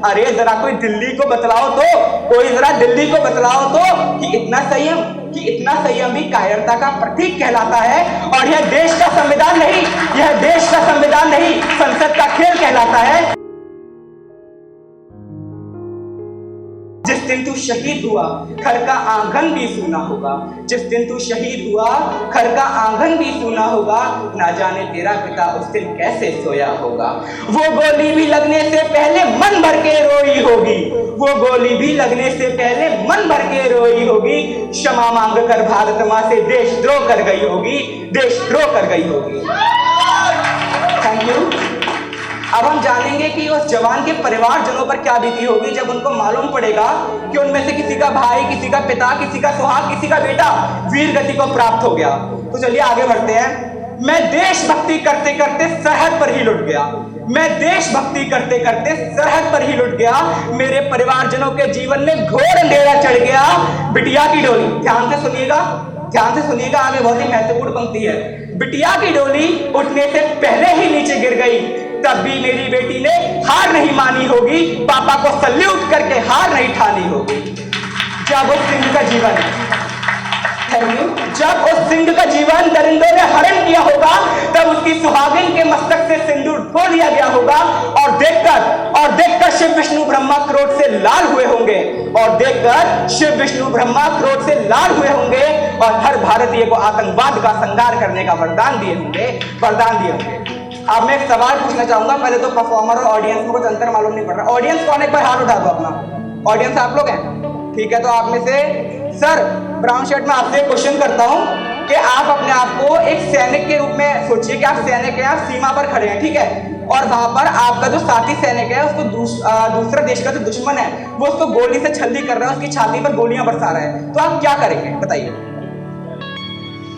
अरे जरा कोई दिल्ली को बतलाओ तो, कोई जरा दिल्ली को बतलाओ तो कि इतना संयम भी कायरता का प्रतीक कहलाता है। और यह देश का संविधान नहीं, यह देश का संविधान नहीं, संसद का खेल कहलाता है। जिस दिन तू शहीद हुआ घर का आंगन भी सूना होगा, जिस दिन तू शहीद हुआ घर का आंगन भी सूना होगा, ना जाने तेरा पिता उस दिन कैसे सोया होगा। वो गोली भी लगने से पहले मन भर के रोई होगी, वो गोली भी लगने से पहले मन भर के रोई होगी। क्षमा मांग कर भारत मां से देशद्रोह कर गई होगी, देशद्रोह कर गई होगी। Thank you. अब हम जानेंगे कि उस जवान के परिवारजनों पर क्या बीती होगी जब उनको मालूम पड़ेगा कि उनमें से किसी का भाई, किसी का पिता, किसी का सुहाग, किसी का बेटा वीर गति को प्राप्त हो गया। तो चलिए आगे बढ़ते हैं। मैं देशभक्ति करते करते सरहद पर ही लुट गया, मैं देशभक्ति करते करते सरहद पर ही लुट गया। मेरे परिवारजनों के जीवन में घोर अंधेरा चढ़ गया। बिटिया की डोली, ध्यान से सुनिएगा, ध्यान से सुनिएगा, आगे बहुत ही महत्वपूर्ण पंक्ति है। बिटिया की डोली उठने से पहले ही नीचे गिर गई, तब भी मेरी बेटी ने हार नहीं मानी होगी, पापा को सल्यूट करके हार नहीं ठानी होगी। जब उस सिंह का जीवन, जब उस सिंह का जीवन दरिंदों ने हरण किया होगा, तब उसकी सुहागिन के मस्तक से सिंदूर धो लिया गया होगा। और देखकर शिव विष्णु ब्रह्मा क्रोध से लाल हुए होंगे, और देखकर शिव विष्णु ब्रह्मा क्रोध से लाल हुए होंगे, और हर भारतीय को आतंकवाद का संहार करने का वरदान दिए होंगे, वरदान दिए होंगे। अब मैं एक सवाल पूछना चाहूंगा। पहले तो परफॉर्मर और ऑडियंस में कुछ अंतर मालूम नहीं पड़ रहा। ऑडियंस कौन, एक बार हाथ उठा दो अपना। ऑडियंस आप लोग हैं, ठीक है। तो आप में से सर ब्राउन शर्ट में आपसे एक क्वेश्चन करता हूं कि आप अपने आप को एक सैनिक के रूप में सोचिए कि आप सैनिक हैं, आप सीमा पर खड़े हैं, ठीक है। और वहां पर आपका जो साथी सैनिक है उसको दूसरा देश का जो दुश्मन है वो उसको गोली से छल्ली कर रहा है, उसकी छाती पर गोलियां बरसा रहा है, तो आप क्या करेंगे बताइए।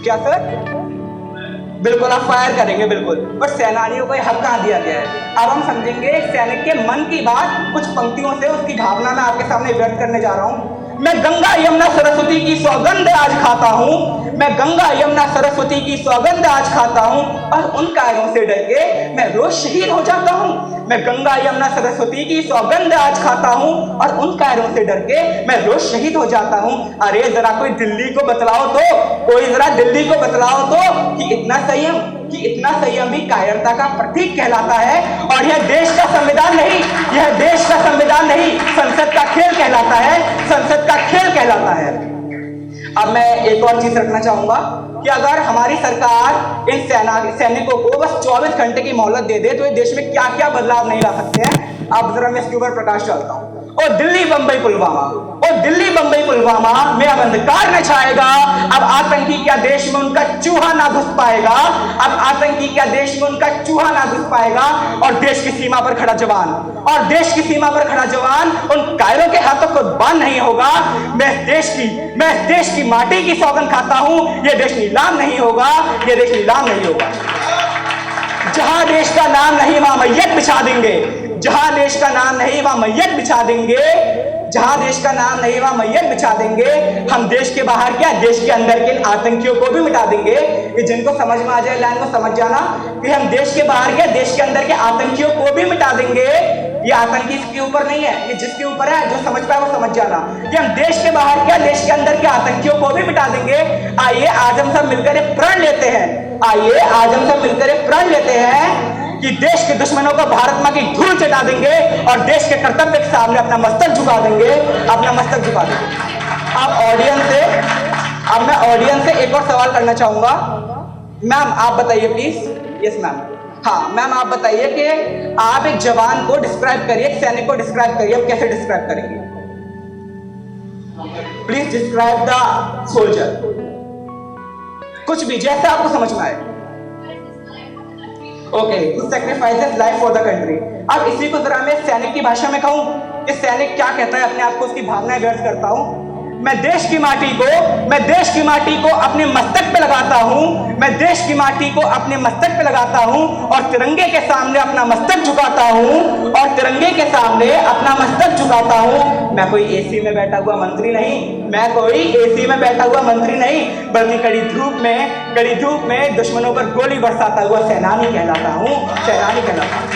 क्या सर? बिल्कुल आप फायर करेंगे, बिल्कुल। पर सेनानियों को यह हक कहां दिया गया है? अब हम समझेंगे एक सैनिक के मन की बात कुछ पंक्तियों से, उसकी भावना मैं आपके सामने व्यक्त करने जा रहा हूं। मैं गंगा यमुना सरस्वती की सौगंध आज खाता हूं, मैं गंगा यमुना सरस्वती की सौगंध आज खाता हूं, और उन कायरों से डर के मैं रोज शहीद हो जाता हूं। मैं गंगा यमुना सरस्वती की सौगंध आज खाता हूं, और उन कायरों से डर के मैं रोज शहीद हो जाता हूं। अरे जरा कोई दिल्ली को बतलाओ तो, कोई जरा दिल्ली को बतलाओ तो कि इतना संयम भी कायरता का प्रतीक कहलाता है। और यह देश का संविधान नहीं, यह देश का संविधान नहीं, संसद का खेल कहलाता है, संसद का खेल कहलाता है। अब मैं एक और चीज रखना चाहूंगा कि अगर हमारी सरकार इन सैनिकों को बस 24 घंटे की मोहलत दे दे तो ये देश में क्या क्या बदलाव नहीं ला सकते हैं। अब जरा मैं इसके ऊपर प्रकाश डालता हूं। और दिल्ली बंबई पुलवामा, और दिल्ली बंबई पुलवामा में अब अंधकार न छाएगा। अब आतंकी क्या देश में उनका चूहा ना घुस पाएगा, अब आतंकी क्या देश में उनका चूहा ना घुस पाएगा। और देश की सीमा पर खड़ा जवान, और देश की सीमा पर खड़ा जवान उन कायरों के हाथों को बांध नहीं होगा। मैं इस देश की माटी की सौगंध खाता हूं, यह देश नीलाम नहीं होगा, यह देश नीलाम नहीं होगा। जहां देश का नाम नहीं वहां मैयत बिछा देंगे, जहां देश का नाम नहीं वहां मैयत बिछा देंगे, जहां देश का नाम नहीं वहां मैयत बिछा देंगे। हम देश के बाहर क्या देश के अंदर के आतंकियों को भी मिटा देंगे। कि जिनको समझ में आ जाए लाइन को समझ जाना कि हम देश के बाहर क्या देश के अंदर के आतंकियों को भी मिटा देंगे। ये आतंकी इसके ऊपर नहीं है, ये जिसके ऊपर है, जो समझ पाए वो समझ जाना कि हम देश के बाहर क्या देश के अंदर के आतंकियों को भी मिटा देंगे। आइए आज हम सब मिलकर एक प्रण लेते हैं, आइए आज हम सब मिलकर एक प्रण लेते हैं कि देश के दुश्मनों को भारत मां की धूल चटा देंगे और देश के कर्तव्य के सामने अपना मस्तक झुका देंगे, अपना मस्तक झुका देंगे। अब मैं ऑडियंस से एक और सवाल करना चाहूंगा। मैम आप बताइए प्लीज। Yes ma'am. हाँ मैम आप बताइए कि आप एक जवान को डिस्क्राइब करिए, एक सैनिक को डिस्क्राइब करिए। आप कैसे डिस्क्राइब करेंगे? प्लीज डिस्क्राइब द सोल्जर, कुछ भी जैसे आपको समझ में आए। Okay, who sacrifices life for the country। अब इसी को जरा मैं सैनिक की भाषा में कहूं कि सैनिक क्या कहता है अपने आप को, उसकी भावनाएं व्यक्त करता हूं। मैं देश की माटी को अपने मस्तक पे लगाता हूं, मैं देश की माटी को अपने मस्तक पे लगाता हूं, और तिरंगे के सामने अपना मस्तक झुकाता हूं, और तिरंगे के सामने अपना मस्तक झुकाता हूं। मैं कोई एसी में बैठा हुआ मंत्री नहीं, मैं कोई एसी में बैठा हुआ मंत्री नहीं, बल्कि कड़ी धूप में दुश्मनों पर गोली बरसाता हुआ सेनानी कहलाता हूं, सेनानी कहलाता हूं।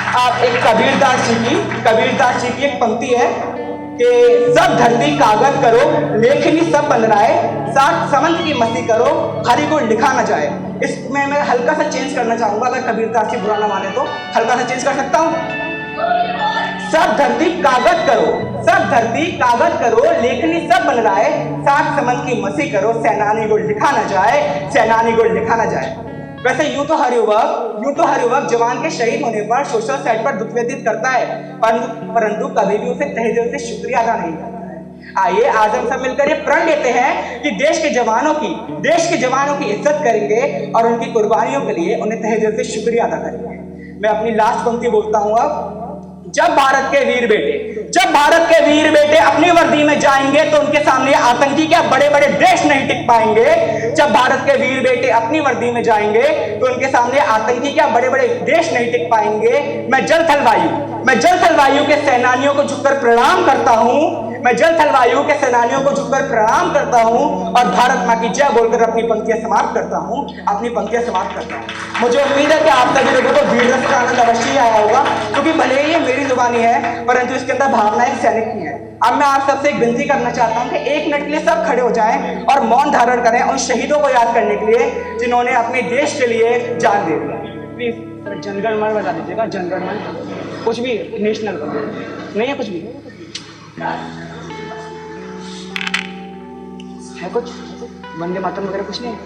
आप एक कबीरदास जी की एक पंक्ति है कि सब धरती कागज करो, लेखनी सब बन रहा है, सात समंत की मसी करो, हरि को लिखा ना जाए। इसमें मैं हल्का सा चेंज करना चाहूंगा, अगर कबीरदास जी बुरा ना माने तो हल्का सा चेंज कर सकता हूँ। सब धरती कागज करो, लेखनी सब बन रहा है, सात समंत की मसी करो, सेनानी को लिखा ना जाए। वैसे यूं तो हर युवक जवान के शहीद होने पर सोशल साइट पर दुख व्यतीत करता है, परंतु कभी भी उसे तहे दिल से शुक्रिया अदा नहीं करता है। आइए आज हम सब मिलकर ये प्रण लेते हैं कि देश के जवानों की इज्जत करेंगे और उनकी कुर्बानियों के लिए उन्हें तहे दिल से शुक्रिया अदा करेंगे। मैं अपनी लास्ट पंक्ति बोलता हूँ अब। जब भारत के वीर बेटे अपनी वर्दी में जाएंगे तो उनके सामने आतंकी क्या बड़े बड़े देश नहीं टिक पाएंगे। जब भारत के वीर बेटे अपनी वर्दी में जाएंगे तो उनके सामने आतंकी क्या बड़े बड़े देश नहीं टिक पाएंगे। मैं जल थल वायु के सेनानियों को झुककर प्रणाम करता हूँ और भारत माँ की जय बोलकर अपनी पंक्तियां समाप्त करता हूँ। मुझे उम्मीद है कि आप सभी लोगों को वीर रस का आनंद अवश्य आया होगा, क्योंकि भले ही ये मेरी जुबानी है परंतु इसके अंदर भावना एक सैनिक की है। अब मैं आप सबसे एक विनती करना चाहता हूँ कि एक मिनट के लिए सब खड़े हो जाएं और मौन धारण करें उन शहीदों को याद करने के लिए जिन्होंने अपने देश के लिए जान दे दिया। प्लीज जनगण मन बता दीजिएगा, जनगण मन कुछ भी नेशनल नहीं है, कुछ भी है, कुछ वंदे मातरम वगैरह कुछ नहीं है।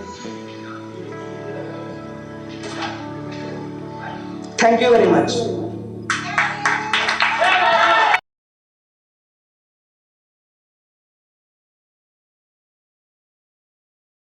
Thank you very much.